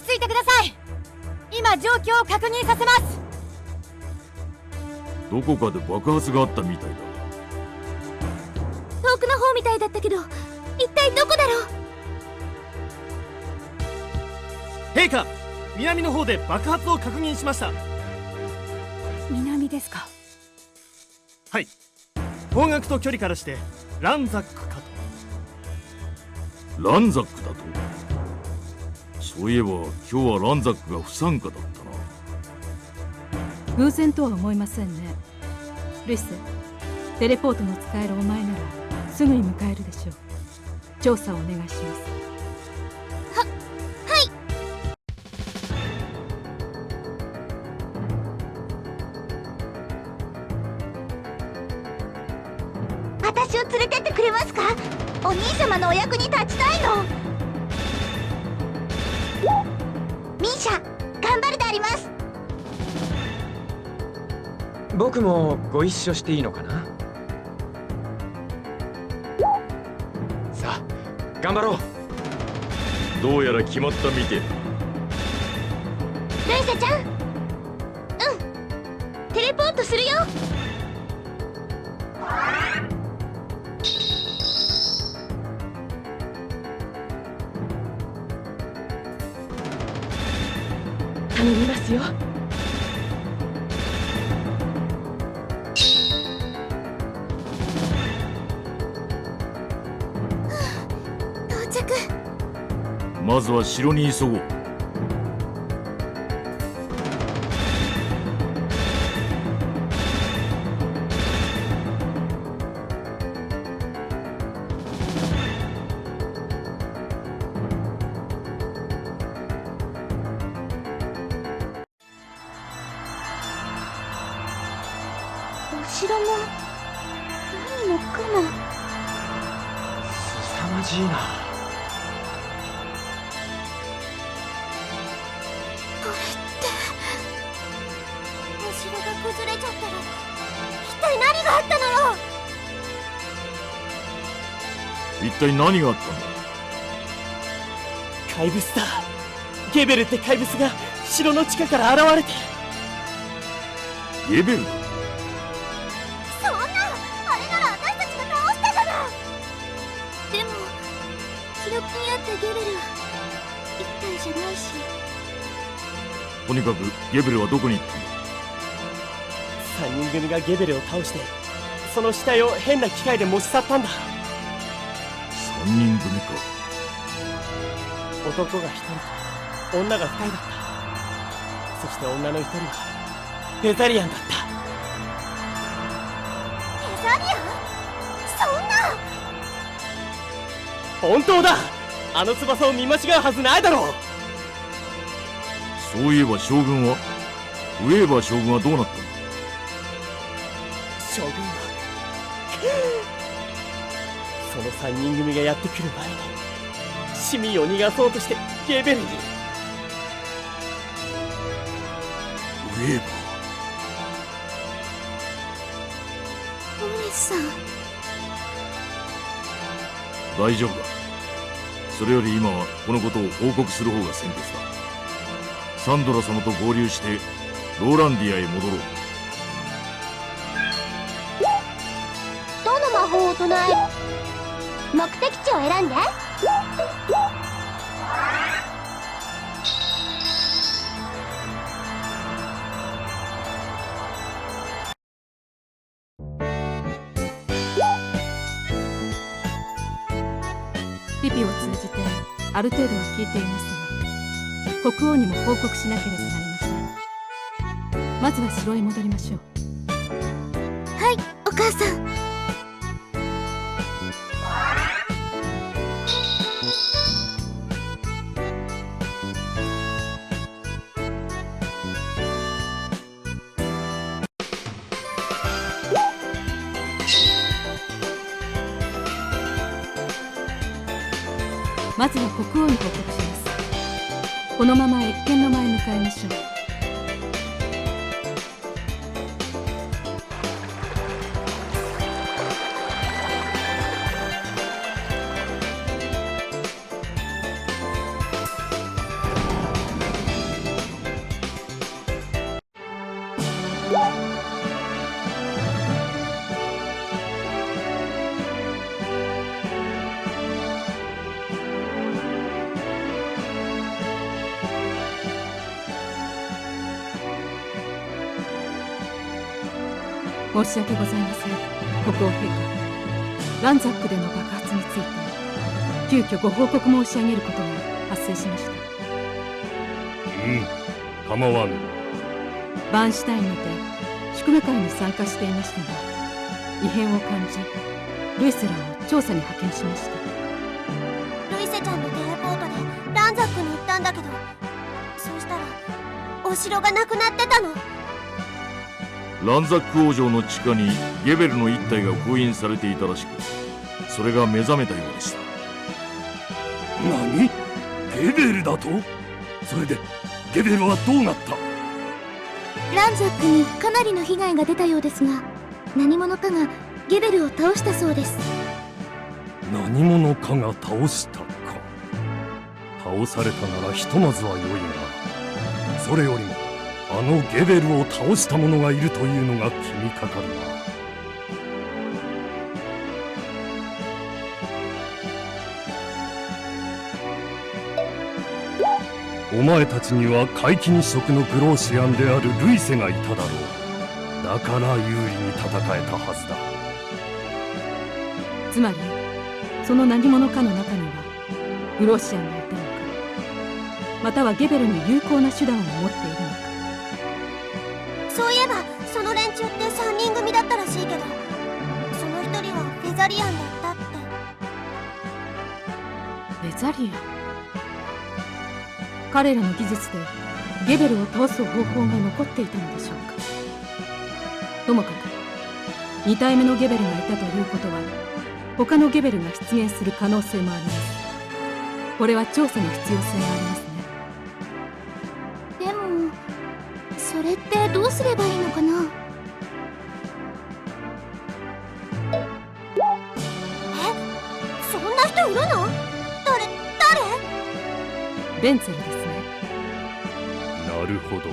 着いてください。今状況を確認させます。どこかで爆発があったみたいだ。遠くの方みたいだったけど、一体どこだろう。陛下、南の方で爆発を確認しました。南ですか。はい、方角と距離からしてランザックかと。ランザックだと。そういえば今日はランザックが不参加だったな。偶然とは思いませんね。ルイス、テレポートの使えるお前ならすぐに迎えるでしょう。調査をお願いします。私を連れてってくれますか。お兄様のお役に立ちたいの。ミーシャ、頑張るであります。僕もご一緒していいのかな。さあ頑張ろう。どうやら決まったみてえだ。ルイサちゃん、テレポートするよ。頼みますよ。到着。まずは城に急ごう。お城も何もかも凄まじいな。これってお城が崩れちゃったら一体何があったのよ。一体何があったんだ。怪物だ。ゲベルって怪物が城の地下から現れて。ゲベルだ。そんな、あれなら私たちが倒したじゃない。でも記録にあったゲベルは一体じゃないし。とにかくゲベルはどこに行ったんだ。3人組がゲベルを倒してその死体を変な機械で持ち去ったんだ。3人組か。男が1人と女が2人だった。そして女の1人はデザリアンだった。デザリアン？そんな。本当だ。あの翼を見間違うはずないだろう。そういえば将軍はウェーバー将軍はどうなったんだ。将軍はその3人組がやってくる前に市民を逃がそうとしてゲベルに。ウェーバオレさん。ー、大丈夫だ。それより今はこのことを報告する方が先決だ。サンドラ様と合流してローランディアへ戻ろう。どの魔法を唱え。目的地を選んで。ピピを通じてある程度は聞いていますが、国王にも報告しなければなりません。まずは城へ戻りましょう。はい、お母さん。まずは国王に報告します。このまま謁見の前へ向かいましょう。申し訳ございません、国王陛下。ランザックでの爆発について急遽ご報告申し上げることが発生しました。構わぬ。バーンシュタインにて祝賀会に参加していましたが、異変を感じルイセラを調査に派遣しました。ルイセちゃんのテレポートでランザックに行ったんだけど、そうしたらお城がなくなってたの。ランザック王城の地下にゲベルの一体が封印されていたらしく、それが目覚めたようでした。何？ゲベルだと？それでゲベルはどうなった？ランザックにかなりの被害が出たようですが、何者かがゲベルを倒したそうです。何者かが倒したか。倒されたならひとまずは良いが、それよりもあのゲベルを倒した者がいるというのが気にかかるな。お前たちには皆既日食のグローシアンであるルイセがいただろう。だから有利に戦えたはずだ。つまりその何者かの中にはグローシアンがいたのか、またはゲベルに有効な手段を持っているのか。そういえばその連中って3人組だったらしいけど、その1人はフェザリアンだったって。フェザリアン、彼らの技術でゲベルを倒す方法が残っていたのでしょうか。ともかく2体目のゲベルがいたということは、他のゲベルが出現する可能性もあります。これは調査の必要性がありますね。でもそれってどうすればいいのかな。そんな人いるの？誰？ベンツェルですね。なるほど、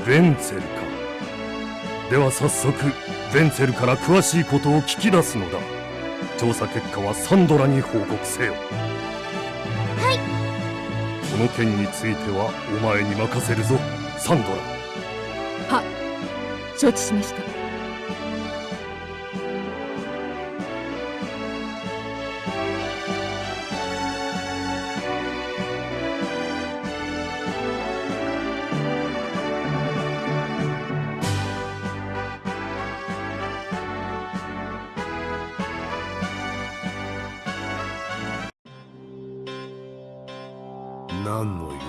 ベンツェルか。では早速ベンツェルから詳しいことを聞き出すのだ。調査結果はサンドラに報告せよ。はい。この件についてはお前に任せるぞ、サンドラ。は、承知しました。何の用かな。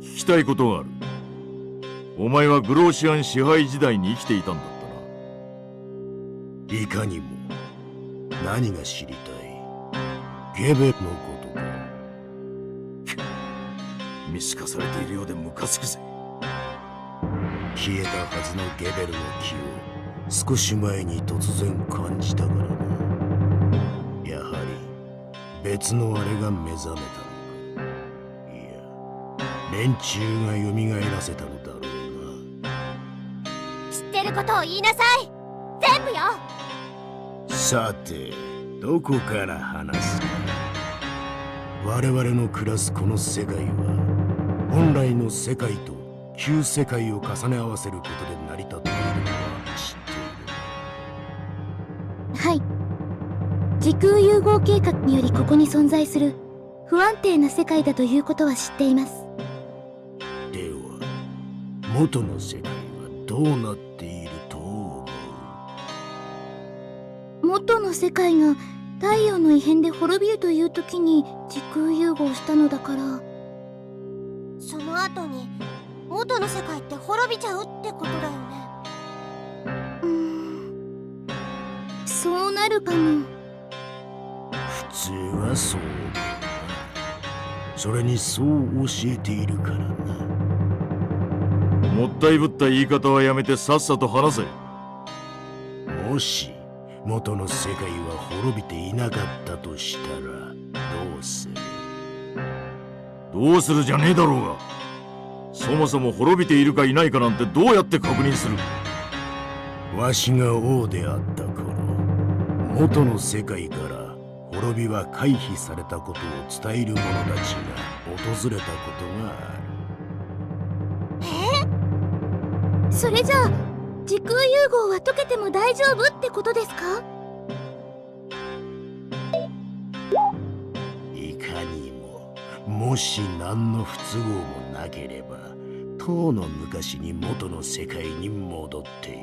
聞きたいことがある。お前はグローシアン支配時代に生きていたんだったな。いかにも。何が知りたい？ゲベルのことか。見透かされているようでムカつくぜ。消えたはずのゲベルの気を少し前に突然感じたからな。やはり別のあれが目覚めたのか。いや、連中が蘇らせたのだろうな。知ってることを言いなさい。全部よ。さて、どこから話すか。我々の暮らすこの世界は本来の世界と旧世界を重ね合わせることで成り立っているのは知っている。はい。時空融合計画によりここに存在する不安定な世界だということは知っています。では、元の世界はどうなっていると思う？元の世界が太陽の異変で滅びるという時に時空融合したのだから、その後に元の世界って滅びちゃうってことだよね。そうなるかも。普通はそうだよな。それにそう教えているからな。もったいぶった言い方はやめてさっさと話せ。もし元の世界は滅びていなかったとしたらどうする？どうするじゃねえだろうが。そもそも滅びているかいないかなんてどうやって確認する？わしが王であった頃、元の世界から滅びは回避されたことを伝える者たちが訪れたことがある。それじゃあ時空融合は解けても大丈夫ってことですか？いかにも、もし何の不都合もなければとうの昔に元の世界に戻っている。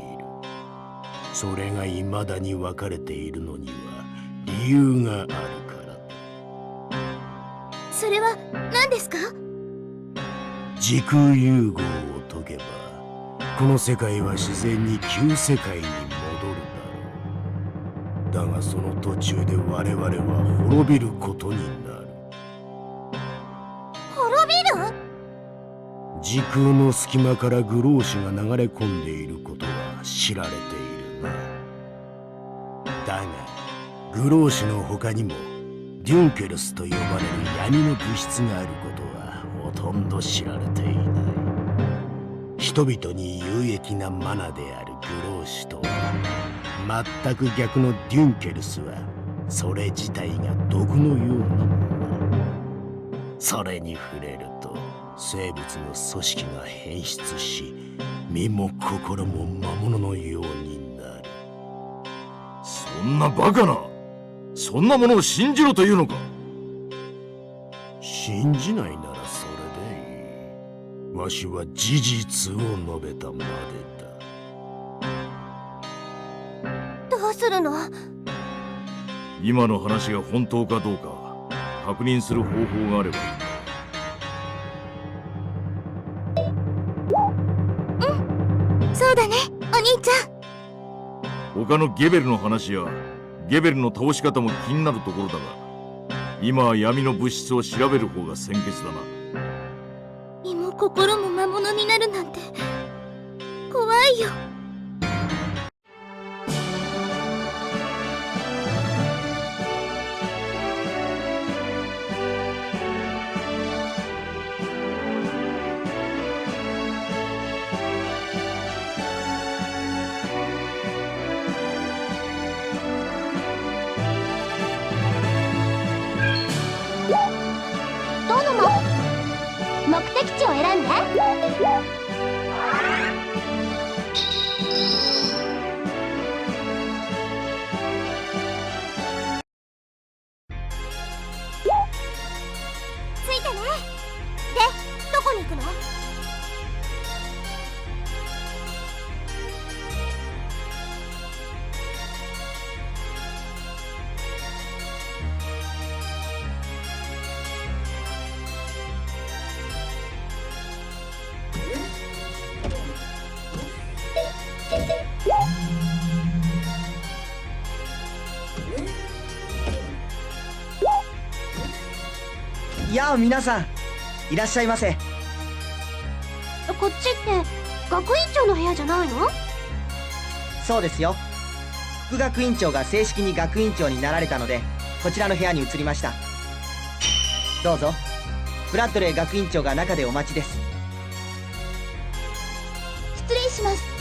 それが未だに分かれているのには理由があるから。それは何ですか？時空融合を解けばこの世界は自然に旧世界に戻るだろう。だがその途中で我々は滅びることになる。滅びる？時空の隙間からグローシが流れ込んでいることは知られているな。だがグローシの他にもデュンケルスと呼ばれる闇の物質があることはほとんど知られていない。人々に有益なマナであるグローシとは全く逆のデュンケルスはそれ自体が毒のようなものだ。それに触れると生物の組織が変質し身も心も魔物のようになる。そんなバカな、そんなものを信じろというのか？信じないならそれでいい。わしは事実を述べたまでだ。どうするの？今の話が本当かどうか確認する方法があればいいんだ。そうだね、お兄ちゃん。他のゲベルの話やゲベルの倒し方も気になるところだが、今は闇の物質を調べる方が先決だな。身も心も魔物になるなんて怖いよ。目的地を選んで。ついたね。で、どこに行くの？やあ皆さん、いらっしゃいませ。こっちって学院長の部屋じゃないの？そうですよ。副学院長が正式に学院長になられたので、こちらの部屋に移りました。どうぞ。ブラッドレー学院長が中でお待ちです。失礼します。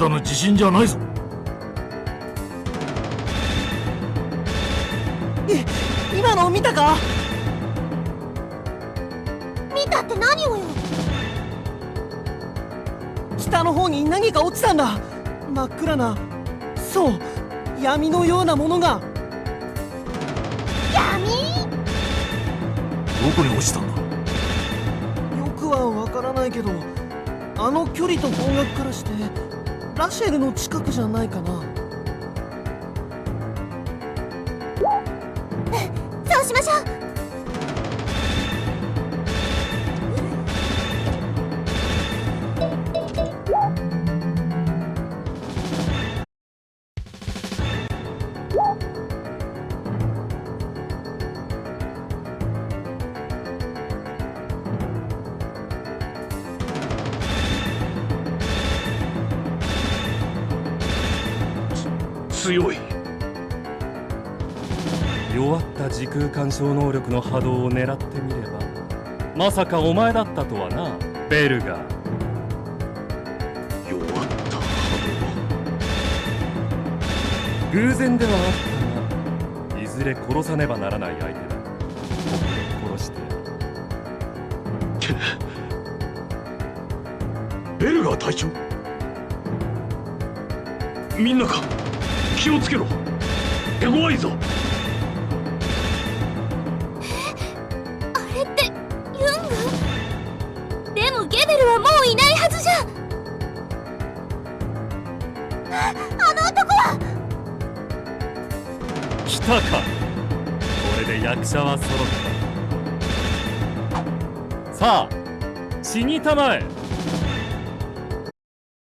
たの自信じゃないぞ。今の見たか？見たって何をよ。北の方に何か落ちたんだ。真っ暗な、そう闇のようなものが。闇？どこに落ちたんだ？よくはわからないけど、あの距離と方角からしてラシェルの近くじゃないかな。そうしましょう。強い。弱った時空干渉能力の波動を狙ってみれば、まさかお前だったとはな、ベルガー。弱った波偶然ではあったが、いずれ殺さねばならない相手だ。僕で殺してやる。ベルガー隊長、みんなか気をつけろ。手強いぞ。あれってユング？でもゲベルはもういないはずじゃ。あの男は。来たか。これで役者は揃った。さあ死にたまえ。